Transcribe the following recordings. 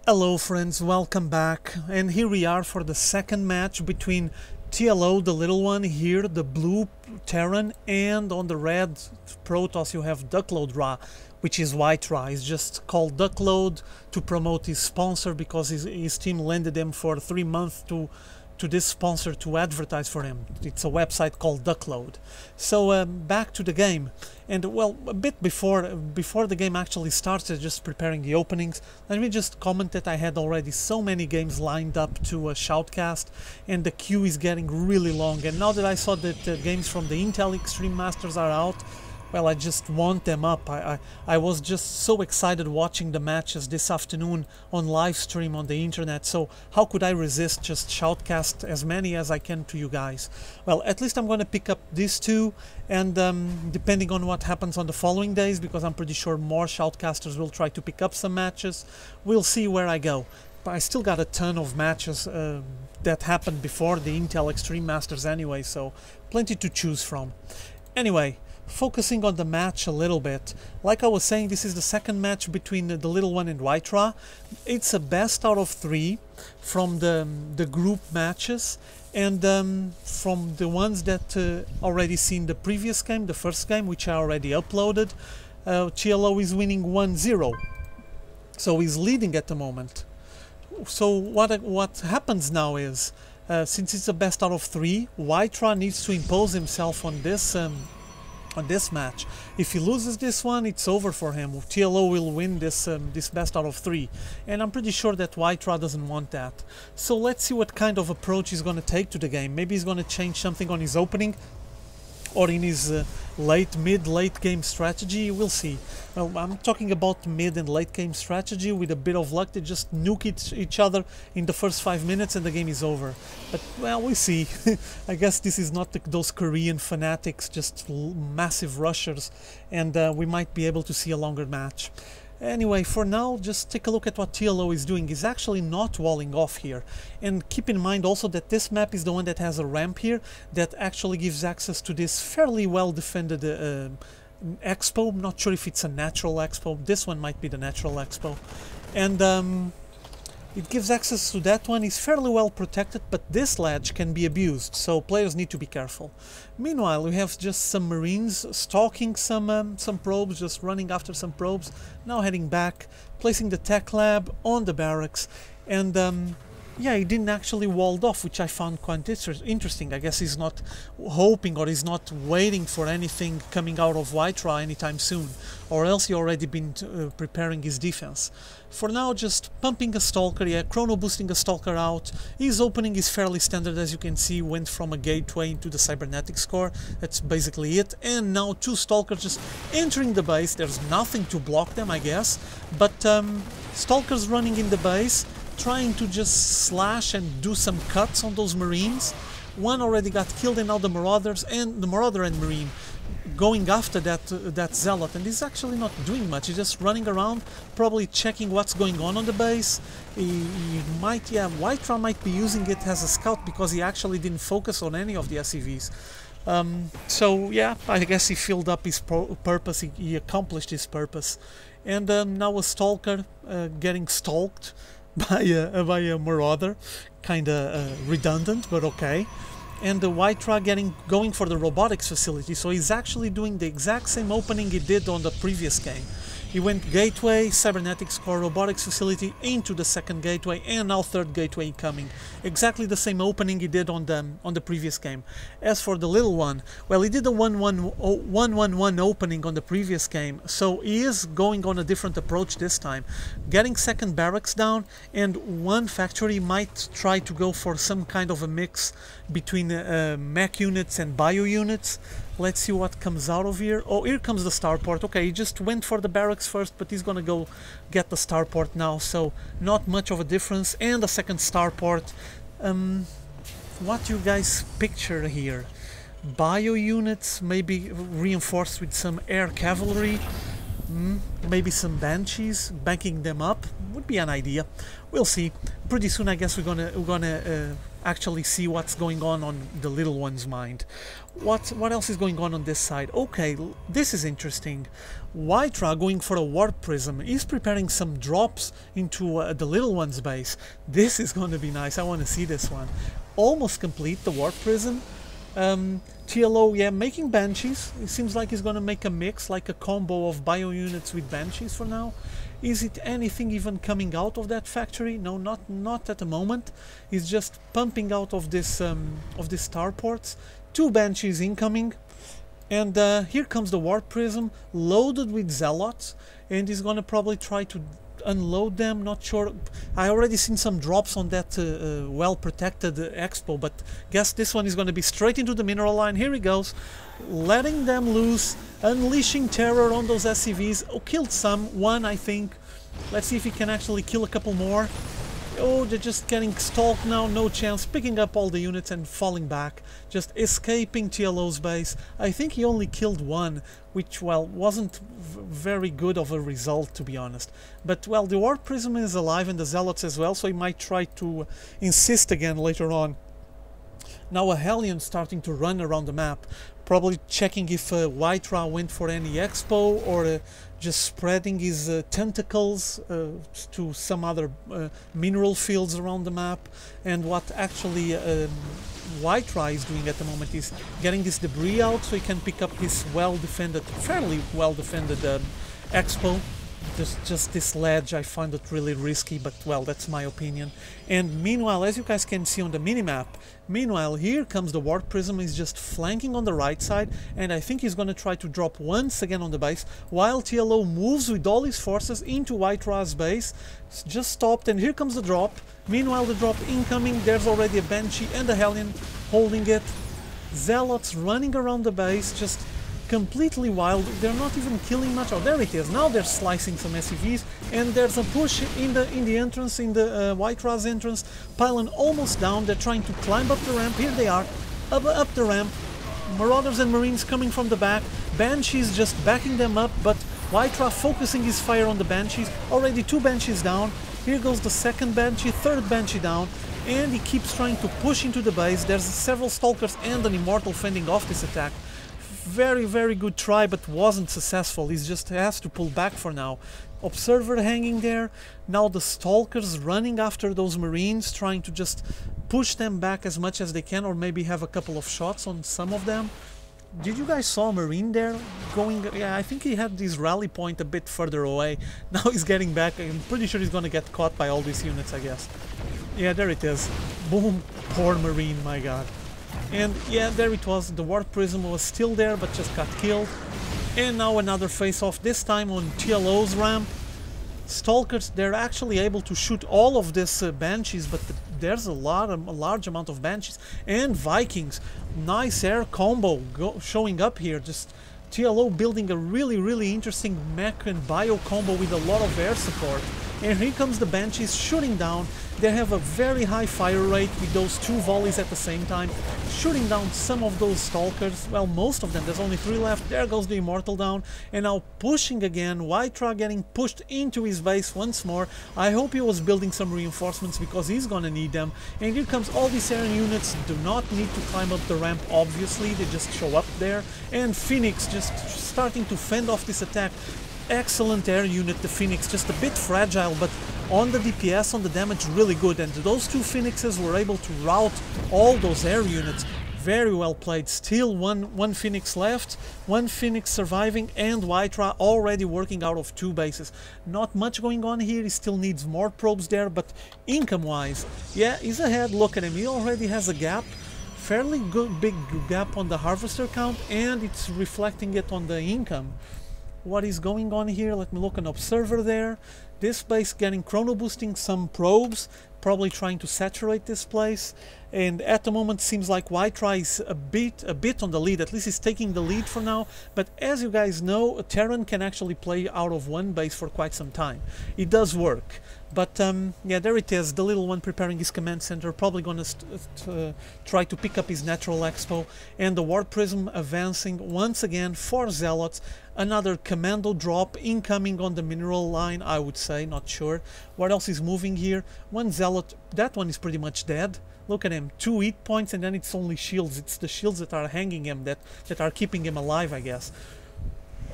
Hello friends, welcome back, and here we are for the second match between TLO TheLittleOne here, the blue Terran, and on the red Protoss you have DuckloadRa, which is WhiteRa. He's just called Duckload to promote his sponsor because his team lended him for 3 months to this sponsor to advertise for him. It's a website called Duckload. So back to the game, and well, a bit before the game actually started, just preparing the openings, let me just comment that I had already so many games lined up to shoutcast, and the queue is getting really long. And now that I saw that games from the Intel Extreme Masters are out, well, I just want them up. I was just so excited watching the matches this afternoon on live stream on the internet, so how could I resist just shoutcast as many as I can to you guys? Well, at least I'm going to pick up these two, and depending on what happens on the following days, because I'm pretty sure more shoutcasters will try to pick up some matches, we'll see where I go. But I still got a ton of matches that happened before the Intel Extreme Masters anyway, so plenty to choose from. Anyway, focusing on the match a little bit, like I was saying, this is the second match between the TheLittleOne and WhiteRa. It's a best out of 3 from the group matches, and from the ones that already seen the previous game, the first game, which I already uploaded, TLO is winning 1-0, so he's leading at the moment. So what happens now is, since it's a best out of 3, WhiteRa needs to impose himself on this match. If he loses this one, it's over for him. TLO will win this best out of 3, and I'm pretty sure that WhiteRa doesn't want that. So let's see what kind of approach he's going to take to the game. Maybe he's going to change something on his opening or in his mid-late game strategy. We'll see. Well, I'm talking about mid and late game strategy. With a bit of luck, they just nuke each other in the first 5 minutes and the game is over. But well, we see. I guess this is not those Korean fanatics, just massive rushers, and we might be able to see a longer match. Anyway, for now, just take a look at what TLO is doing. He's actually not walling off here. And keep in mind also that this map is the one that has a ramp here that actually gives access to this fairly well defended expo. I'm not sure if it's a natural expo. This one might be the natural expo. And it gives access to that one. It's fairly well protected, but this ledge can be abused, so players need to be careful. Meanwhile, we have just some Marines stalking some probes, just running after some probes, now heading back, placing the tech lab on the barracks, and yeah, he didn't actually walled off, which I found quite interesting. I guess he's not hoping or he's not waiting for anything coming out of WhiteRa anytime soon, or else he already been preparing his defense. For now, just pumping a Stalker, yeah, chrono boosting a Stalker out. His opening is fairly standard, as you can see, went from a gateway into the cybernetics core. That's basically it. And now 2 Stalkers just entering the base. There's nothing to block them, I guess, but Stalkers running in the base, trying to just slash and do some cuts on those Marines. One already got killed, and now the Marauders and the Marauder and Marine going after that Zealot, and he's actually not doing much. He's just running around, probably checking what's going on the base. He might, yeah, WhiteRa might be using it as a scout because he actually didn't focus on any of the SCVs. So yeah, I guess he filled up his purpose, he accomplished his purpose. And now a Stalker getting stalked by a Marauder, kinda redundant, but okay. And the WhiteRa going for the robotics facility, so he's actually doing the exact same opening he did on the previous game. He went gateway, cybernetics core, robotics facility, into the second gateway, and now third gateway coming. Exactly the same opening he did on the previous game. As for the TheLittleOne, well, he did a 1-1-1 opening on the previous game, so he is going on a different approach this time. Getting second barracks down, and one factory might try to go for some kind of a mix between mech units and bio units. Let's see what comes out of here. Oh, here comes the starport. Okay, he just went for the barracks first, but he's gonna go get the starport now, so not much of a difference. And a second starport. What you guys picture here? Bio units, maybe reinforced with some air cavalry, maybe some banshees, backing them up. would be an idea. We'll see. Pretty soon, I guess we're gonna actually see what's going on the little one's mind. What else is going on this side? Okay, this is interesting. WhiteRa going for a warp prism. He's preparing some drops into the little one's base. This is going to be nice. I want to see this one. Almost complete the warp prism. TLO, yeah, making banshees. It seems like he's going to make a mix, like a combo of bio units with banshees for now. Is it anything even coming out of that factory? No, not at the moment. He's just pumping out of this starports. 2 banshees incoming, and here comes the warp prism loaded with zealots, and he's going to probably try to unload them. Not sure. I already seen some drops on that well protected expo, but guess this one is going to be straight into the mineral line. Here he goes, letting them loose, unleashing terror on those SCVs. Oh, killed one, I think. Let's see if he can actually kill a couple more. Oh, they're just getting stalked now, no chance. Picking up all the units and falling back, just escaping TLO's base. I think he only killed one, which, well, wasn't very good of a result, to be honest. But, well, the warp prism is alive and the zealots as well, so he might try to insist again later on. Now a Hellion starting to run around the map, probably checking if WhiteRa went for any expo, or just spreading his tentacles to some other mineral fields around the map. And what actually WhiteRa is doing at the moment is getting this debris out so he can pick up this well-defended, fairly well-defended expo. Just this ledge, I find it really risky, but well, that's my opinion. And meanwhile, as you guys can see on the minimap, meanwhile here comes the warp prism. Is just flanking on the right side, and I think he's going to try to drop once again on the base, while TLO moves with all his forces into WhiteRa's base. It's just stopped, and here comes the drop. Meanwhile, the drop incoming, there's already a Banshee and a Hellion holding it. Zealots running around the base, just completely wild. They're not even killing much. Oh, there it is. Now they're slicing some SCVs, and there's a push in the entrance, in the WhiteRa's entrance. Pylon almost down. They're trying to climb up the ramp. Here they are, up the ramp. Marauders and Marines coming from the back. Banshees just backing them up, but WhiteRa focusing his fire on the Banshees. Already 2 Banshees down. Here goes the second Banshee, third Banshee down, and he keeps trying to push into the base. There's several Stalkers and an Immortal fending off this attack. Very, very good try, but wasn't successful. He just has to pull back for now. Observer hanging there. Now the Stalkers running after those Marines, trying to just push them back as much as they can, or maybe have a couple of shots on some of them. Did you guys saw a Marine there going? Yeah, I think he had this rally point a bit further away. Now he's getting back. I'm pretty sure he's gonna get caught by all these units, I guess. Yeah, there it is. Boom. Poor Marine, my god. And yeah, there it was. The warp prism was still there, but just got killed. And now another face-off, this time on TLO's ramp. Stalkers, they're actually able to shoot all of this Banshees, but there's a large amount of Banshees and Vikings. Nice air combo showing up here. Just TLO building a really interesting mech and bio combo with a lot of air support. And here comes the Banshees shooting down. They have a very high fire rate with those 2 volleys at the same time, shooting down some of those Stalkers. Well, most of them. There's only 3 left. There goes the Immortal down. And now pushing again. WhiteRa getting pushed into his base once more. I hope he was building some reinforcements, because he's gonna need them. And here comes all these air units. Do not need to climb up the ramp, obviously. They just show up there. And Phoenix just starting to fend off this attack. Excellent air unit, the Phoenix, just a bit fragile, but on the DPS, on the damage, really good. And those 2 Phoenixes were able to rout all those air units. Very well played. Still one Phoenix left, 1 Phoenix surviving, and WhiteRa already working out of 2 bases. Not much going on here. He still needs more probes there, but income-wise, yeah, he's ahead. Look at him. He already has a gap. Fairly good, big gap on the harvester count, and it's reflecting it on the income. What is going on here? Let me look. An observer there. This base getting chrono boosting some probes, probably trying to saturate this place. And at the moment seems like WhiteRa is a bit on the lead. At least he's taking the lead for now. But as you guys know, a Terran can actually play out of 1 base for quite some time. It does work. But yeah, there it is, the little one preparing his command center, probably gonna try to pick up his natural expo, and the War Prism advancing once again for Zealots. Another commando drop incoming on the mineral line, I would say, not sure. What else is moving here? One Zealot, that one is pretty much dead. Look at him, 2 hit points, and then it's only shields. It's the shields that are hanging him, that are keeping him alive, I guess.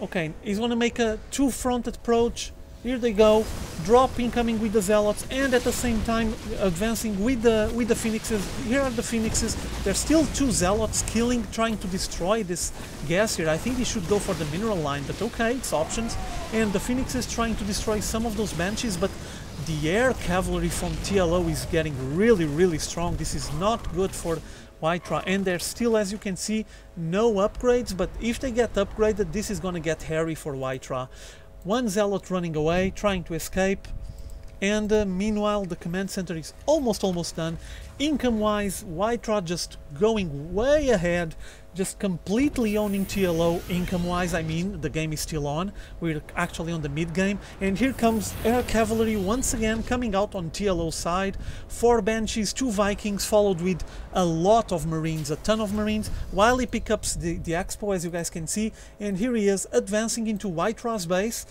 Okay, he's gonna make a two-front approach. Here they go, drop incoming with the Zealots, and at the same time advancing with the Phoenixes. Here are the Phoenixes. There's still 2 Zealots trying to destroy this gas here. I think they should go for the mineral line, but okay, it's options. And the Phoenixes trying to destroy some of those Banshees, but the air cavalry from TLO is getting really strong. This is not good for WhiteRa, and there's still, as you can see, no upgrades, but if they get upgraded, this is gonna get hairy for WhiteRa. One Zealot running away, trying to escape, and meanwhile the command center is almost done. Income-wise, WhiteRa just going way ahead, just completely owning TLO. Income-wise, I mean, the game is still on. We're actually on the mid-game, and here comes Air Cavalry once again coming out on TLO side. 4 Banshees, 2 Vikings, followed with a lot of Marines, a ton of Marines, while he picks up the Expo, as you guys can see, and here he is advancing into WhiteRa's base.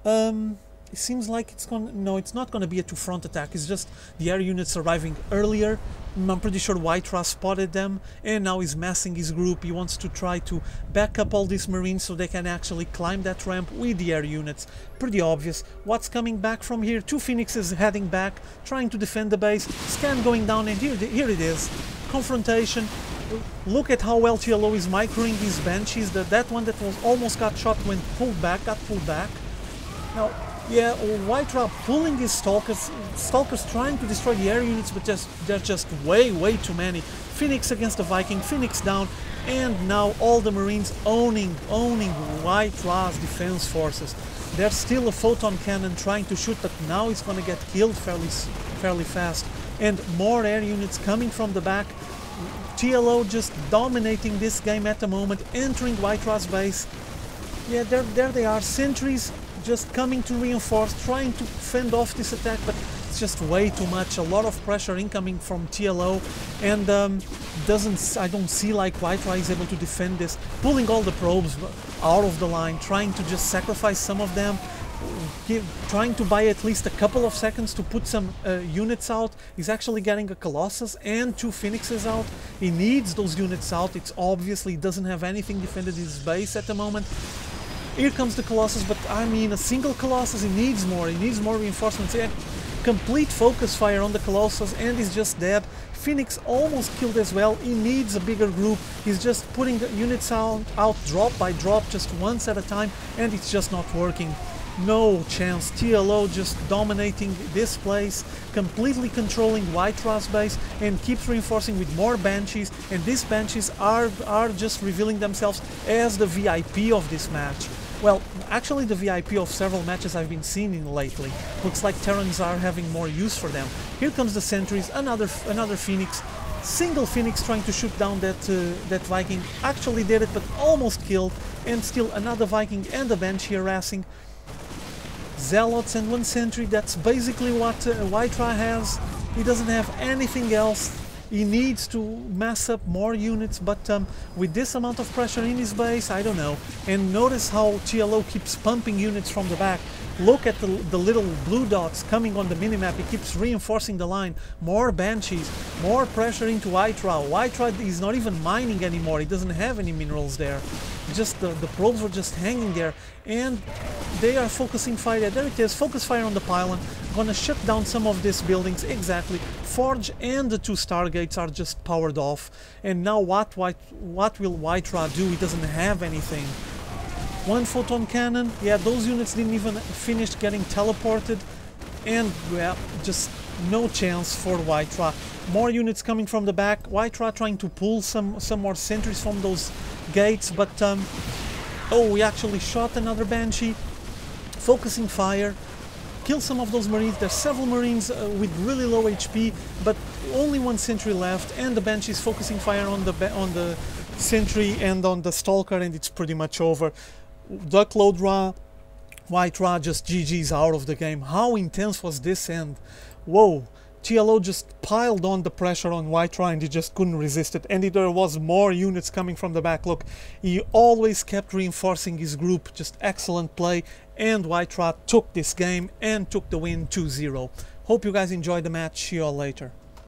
It seems like it's not gonna be a two-front attack. It's just the air units arriving earlier. I'm pretty sure WhiteRa spotted them, and now he's massing his group. He wants to try to back up all these Marines so they can actually climb that ramp with the air units. Pretty obvious. What's coming back from here? 2 Phoenixes heading back, trying to defend the base. Scan going down, and here it is. Confrontation. Look at how well TLO is microing these Banshees. That one that was almost got shot when got pulled back. Now, yeah, WhiteRa pulling his Stalkers trying to destroy the air units, but they're just way too many. Phoenix against the Viking, Phoenix down, and now all the Marines owning WhiteRa's defense forces. There's still a photon cannon trying to shoot, but now it's gonna get killed fairly fast. And more air units coming from the back. TLO just dominating this game at the moment, entering WhiteRa's base. Yeah, there they are, sentries just coming to reinforce, trying to fend off this attack, but it's just way too much. A lot of pressure incoming from TLO, and I don't see like WhiteRa is able to defend this. Pulling all the probes out of the line, trying to just sacrifice some of them, trying to buy at least a couple of seconds to put some units out. He's actually getting a Colossus and 2 Phoenixes out. He needs those units out. It's obviously he doesn't have anything defended his base at the moment. Here comes the Colossus, but I mean, a single Colossus, he needs more reinforcements. Yeah, complete focus fire on the Colossus, and he's just dead. Phoenix almost killed as well. He needs a bigger group. He's just putting the units out drop by drop, just once at a time, and it's just not working. No chance. TLO just dominating this place, completely controlling WhiteRa's base, and keeps reinforcing with more Banshees, and these Banshees are just revealing themselves as the VIP of this match. Well, actually the VIP of several matches I've been seeing lately. Looks like Terrans are having more use for them. Here comes the sentries, another Phoenix. Single Phoenix trying to shoot down that Viking. Actually did it, but almost killed. And still another Viking and a Banshee harassing. Zealots and 1 sentry, that's basically what WhiteRa has. He doesn't have anything else. He needs to mass up more units, but with this amount of pressure in his base, I don't know. And notice how TLO keeps pumping units from the back. Look at the little blue dots coming on the minimap. He keeps reinforcing the line. More Banshees, more pressure into WhiteRa. WhiteRa is not even mining anymore. He doesn't have any minerals there. Just the probes were just hanging there, and they are focusing fire. There it is, focus fire on the pylon. Gonna shut down some of these buildings. Exactly. Forge and the 2 Stargates are just powered off. And now what will WhiteRa do? He doesn't have anything. 1 photon cannon. Yeah, those units didn't even finish getting teleported. And well, just no chance for WhiteRa. More units coming from the back. WhiteRa trying to pull some more sentries from those gates, but oh, we actually shot another Banshee. Focusing fire. Kill some of those Marines. There's several Marines with really low HP, but only 1 sentry left, and the Banshee is focusing fire on the sentry and on the Stalker, and it's pretty much over. DuckloadRa WhiteRa just GG's out of the game. How intense was this end? Whoa, TLO just piled on the pressure on WhiteRa and he just couldn't resist it. And there was more units coming from the back. Look, he always kept reinforcing his group. Just excellent play. And WhiteRa took this game and took the win 2-0. Hope you guys enjoyed the match. See you all later.